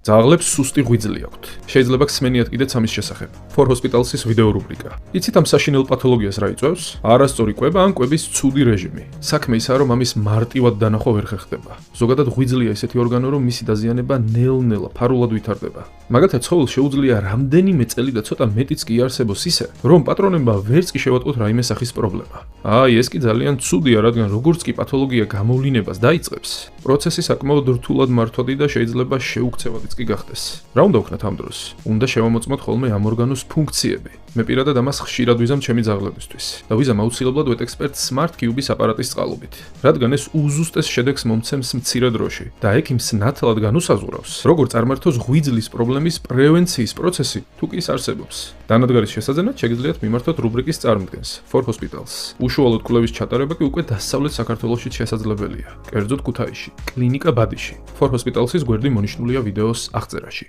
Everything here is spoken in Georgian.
ძაღლებს სუსტი ღვიძლი აქვთ. შეიძლება გსმენიათ კიდეც ამის შესახებ. For Hospitals-ის ვიდეო რუბრიკა. იცით ამ საშინელ პათოლოგიას რა იწვევს? არასწორი კვება ან კვების ცუდი რეჟიმი. საქმე ისაა, რომ ამის მარტივად დანახვა ვერ ხერხდება. ზოგადად ღვიძლია ესეთი ორგანო, რომ მისი დაზიანება ნელ-ნელა, ფარულად ვითარდება. მაგალითად, ცხოველს შეუძლია რამდენიმე წელი და ცოტა მეტიც კი არსებობს ისე, რომ პატრონებმა ვერც კი შევატყოთ რაიმე სახის პრობლემა. ეს კი ძალიან ცუდია, რადგან როგორც კი პათოლოგია გამოვლინებას დაიწყებს, პროცესი საკმაოდ რთულად მართვადი და შეიძლება შეუქცევადიც კი გახდეს. რა უნდა ვქნათ ამ დროს? უნდა შევამოწმოთ ხოლმე ამ ორგანოს ფუნქციები. მე პირადად ამას ხშირად ვიზამ ჩემი ძაღლებისთვის და ვიზამ აუცილებლად ვეტექსპერტ Smart Cube-ის აპარატის წყალობით, რადგან ეს უზუსტეს შედეგს მომცემს მცირე დროში და ექიმს ნათლად განუსაზღვრავს, როგორ წარმართოს ღვიძლის პრობლემის პრევენციის პროცესი, თუ კი ის არსებობს. დანადგარის შესაძენად შეგიძლიათ მიმართოთ რუბრიკის წარმოდგენს For Hospitals. უშუალოდ კვლევის ჩატარება კი უკვე დასავლეთ საქართველოშიც შესაძლებელია. კერძოდ ქუთაისში, კლინიკა ბადიში. For Hospitals-ის გვერდი მონიშნულია ვიდეოს აღწერაში.